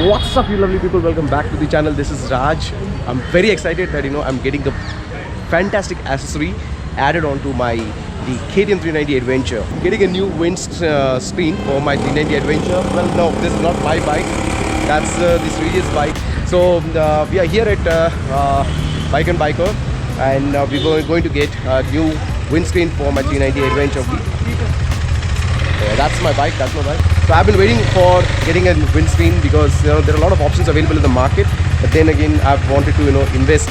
What's up, you lovely people? Welcome back to the channel. This is Raj. I'm very excited that I'm getting a fantastic accessory added onto the KTM 390 Adventure. Getting a new windscreen for my 390 Adventure. Well, no, this is not my bike. That's this Regis bike. So we are here at Bike and Biker, and we're going to get a new windscreen for my 390 Adventure. That's my bike. So I've been waiting for getting a windscreen because there are a lot of options available in the market. But then again, I've wanted to invest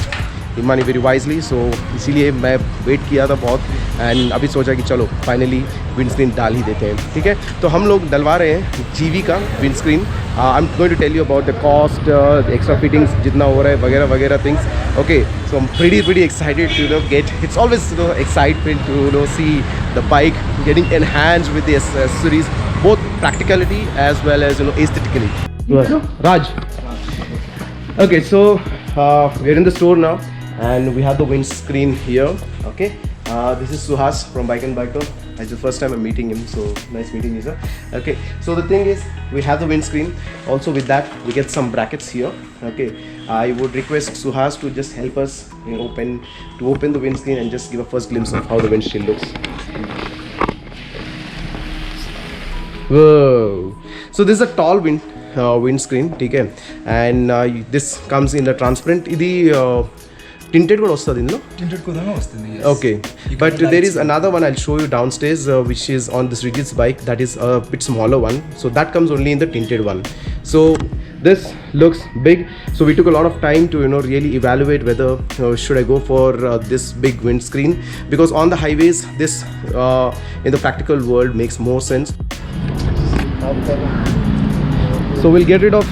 in money very wisely. So इसीलिए मैं wait किया था बहुत, and अभी सोचा कि चलो finally windscreen डाल ही देते हैं. ठीक है, तो हम लोग डलवा रहे हैं GV का windscreen. I am going to tell you about the cost, extra fittings जितना हो रहा है वगैरह वगैरह things. Okay, so I'm pretty excited to get. It's always excitement to see the bike getting enhanced with the accessories, both practicality as well as aesthetically. Raj. Okay, so we're in the store now, and we have the windscreen here. Okay, this is Suhas from Bike and Biker. It's the first time I'm meeting him, so nice meeting you, sir. Okay, so the thing is, we have the windscreen. Also with that, we get some brackets here. Okay, I would request Suhas to just help us open the windscreen and just give a first glimpse of how the windshield looks. Whoa! So this is a tall windscreen, okay, and this comes in the transparent. Tinted kuda ostadi no? Tinted kuda ostadi, yes. Okay, but there is another one I'll show you downstairs, which is on this Regis bike. That is a bit smaller one, so that comes only in the tinted one. So this looks big, so we took a lot of time to really evaluate whether should I go for this big windscreen, because on the highways this in the practical world makes more sense. So we'll get rid of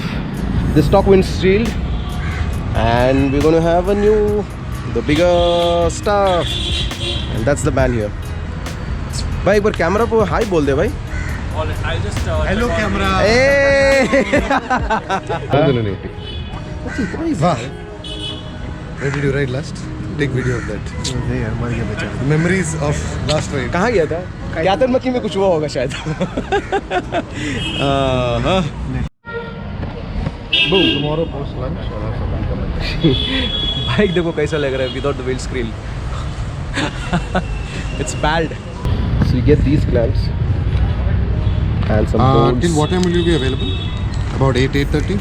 the stock windshield, and we're going to have the bigger stuff, and that's the man here. भाई एक बार camera पे हाय बोल दे भाई. I'll just hello camera. वाह. Where did you ride last? Take video of that. नहीं यार, मर गया बेचारा. Memories of last ride. कहाँ गया था? क्यातन मक्की में कुछ हुआ होगा शायद. Tomorrow post lunch और बाइक देखो कैसा लग रहा है without the wind screen. It's bad. So you get these clamps and some bolts. Till what time will you be available? About 8:30.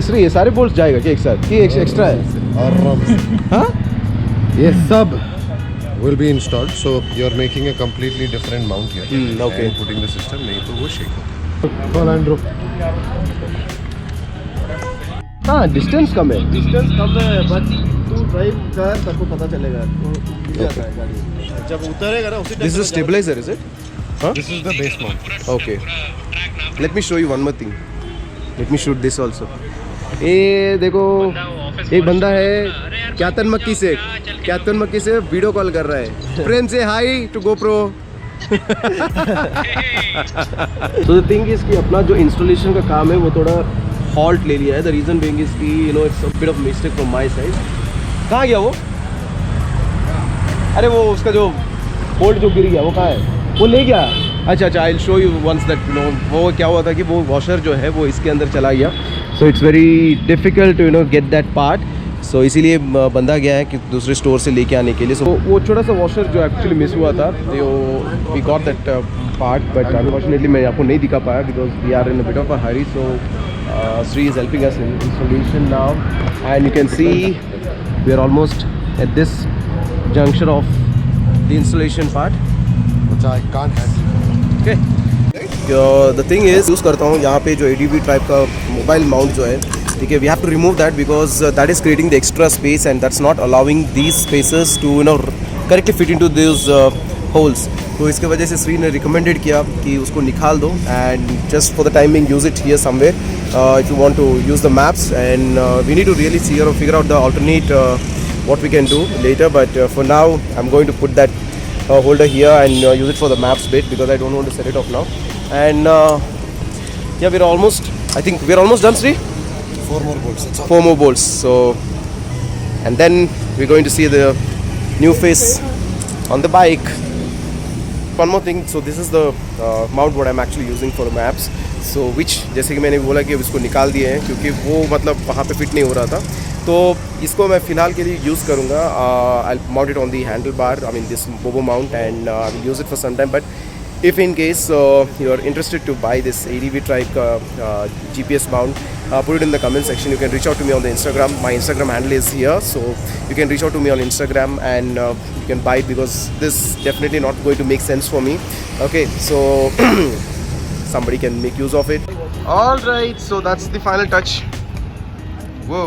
Shri ये सारे बोल्ट्स जाएगा क्या एक साथ? ये एक्स्ट्रा है? आराम से. हाँ? ये सब will be installed. So you are making a completely different mount here. Okay. And putting the system, नहीं तो वो shake होता है. Call Andrew. हाँ, डिस्टेंस कम है. डिस्टेंस कम है, बट तू ड्राइव कर तब को पता चलेगा. तो जाता है गाड़ी जब उतरेगा ना उसी time. This is a stabilizer, is it? Huh? This is the base mount. Okay. Let me show you one more thing. Let me shoot this also. ये देखो एक बंदा है क्यातन मक्की से वीडियो कॉल कर रहा है. फ्रेंड से hi to GoPro. So the thing is कि अपना जो इंस्टॉलेशन का काम है वो थोड़ा हॉल्ट ले लिया है. द रीज़न बीइंग इज कि it's a bit of mistake from my side. कहाँ गया वो? अरे वो उसका जो बोल्ट जो गिर गया वो कहाँ है? वो ले गया. अच्छा I will show you once that वो क्या हुआ था कि वो वॉशर जो है वो इसके अंदर चला गया. So it's very difficult to get that part. So इसीलिए बंदा गया है कि दूसरे स्टोर से लेके आने के लिए. सो वो छोटा सा वॉशर जो एक्चुअली मिस हुआ था, we got that part, but unfortunately मैं आपको नहीं दिखा पाया because we are in a bit of a hurry. So Sri is helping us in installation now, and you can see we are almost at this juncture of the installation part. Which I can't handle. Okay. The thing is use करता हूँ यहाँ पे जो ADB type का mobile mount जो है, ठीक है, we have to remove that because that is creating the extra space and that's not allowing these spaces to correctly fit into those holes. तो इसके वजह से श्री ने रिकमेंडेड किया कि उसको निकाल दो and just for the timing use it here somewhere if you want to use the maps. And we need to really see और figure out the alternate what we can do later, but for now I'm going to put that holder here and use it for the maps bit because I don't want to set it off now. And yeah, I think we're almost done, Sri. 4 more bolts. That's all. 4 more bolts. So, and then we're going to see the new face on the bike. One more thing. So this is the mount what I'm actually using for the maps. सो विच जैसे कि मैंने बोला कि उसको निकाल दिए हैं क्योंकि वो मतलब वहाँ पे फिट नहीं हो रहा था, तो इसको मैं फ़िलहाल के लिए यूज़ करूँगा. I mount it on the handlebar, I mean this bobo mount, and I will use it for some time. But if in case you are interested to buy this ADV Tribe GPS mount, put it in the comment section. You can reach out to me on the Instagram. My Instagram handle is here, so you can reach out to me on Instagram and you can buy it, because this definitely not going to make sense for me. Okay, so somebody can make use of it. All right, so that's the final touch. Whoa,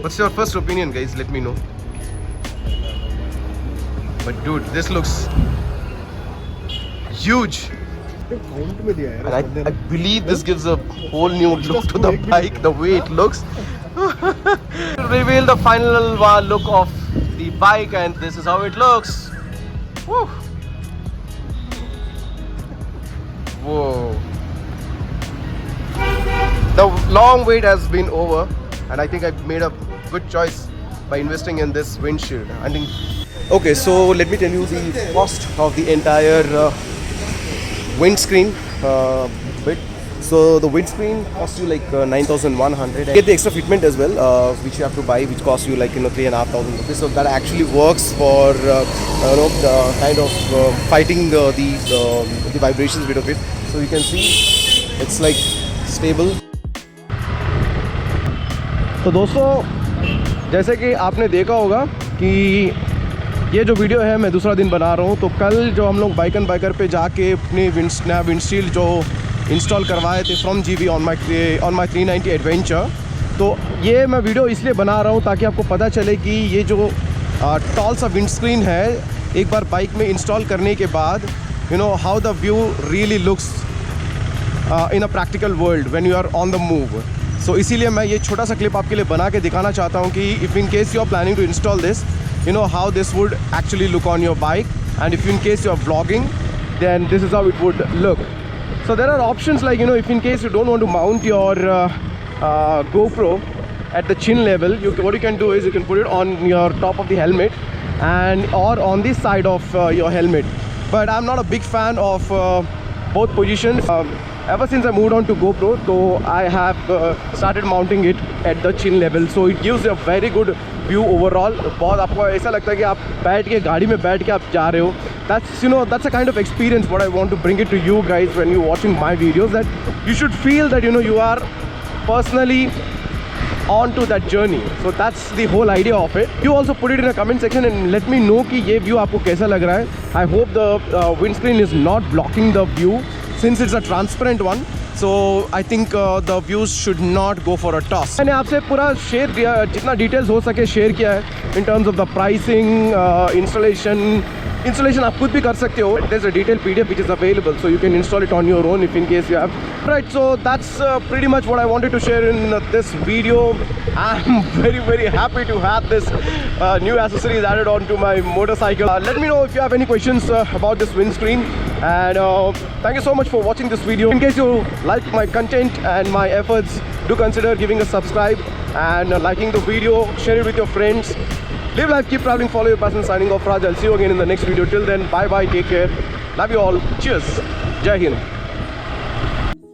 what's your first opinion, guys? Let me know. But dude, this looks huge. Count में दिया है And I believe this gives a whole new look to the bike, the way it looks. Reveal the final look of the bike, and this is how it looks. Woo. Whoa. The long wait has been over, and I think I've made a good choice by investing in this windshield. I think. Okay, so let me tell you the cost of the entire windscreen bit. So the windscreen costs you like 9,100. Get the extra fitment as well, which you have to buy, which costs you like 3,500 rupees. So that actually works for the kind of fighting the vibrations bit of it. So you can see it's like stable. तो दोस्तों, जैसे कि आपने देखा होगा कि ये जो वीडियो है मैं दूसरा दिन बना रहा हूँ, तो कल जो हम लोग बाइक एंड बाइकर पे जाके अपनी विंडशील्ड जो इंस्टॉल करवाए थे from GV on my 390 adventure, तो ये मैं वीडियो इसलिए बना रहा हूँ ताकि आपको पता चले कि ये जो टॉल सा विंडस्क्रीन है, एक बार बाइक में इंस्टॉल करने के बाद how the view really looks in a practical world when you are on the move. So इसीलिए मैं ये छोटा सा क्लिप आपके लिए बना के दिखाना चाहता हूँ कि if in case you are planning to install this, how this would actually look on your bike, and if in case you are vlogging, then this is how it would look. So there are options like if in case you don't want to mount your GoPro at the chin level, what you can do is you can put it on your top of the helmet and or on this side of your helmet. But I'm not a big fan of both positions. Ever since I moved on to GoPro, so I have started mounting it at the chin level, so it gives a very good view overall. बहुत आपको ऐसा लगता है कि आप बैठ के गाड़ी में बैठ के आप जा रहे हो. That's a kind of experience what I want to bring it to you guys when you're watching my videos, that you should feel that you are personally on to that journey. So that's the whole idea of it. You also put it in a comment section and let me know कि ये view आपको कैसा लग रहा है. I hope the windscreen is not blocking the view since it's a transparent one. So I think the views should not go for a toss. मैंने आपसे पूरा शेयर किया, जितना डिटेल्स हो सके शेयर किया है in terms of the pricing, installation आप खुद भी कर सकते हो. There's a detailed PDF which is available, so you can install it on your own if in case you have. Right, so that's pretty much what I wanted to share in this video. I'm very happy to have this new accessories added on to my motorcycle. Let me know if you have any questions about this windscreen, and thank you so much for watching this video. In case you like my content and my efforts, do consider giving a subscribe and liking the video, share it with your friends. Live life, keep traveling, follow your passion. Signing off, Raj. I'll see you again in the next video. Till then, bye bye, take care, love you all, cheers, Jai Hind.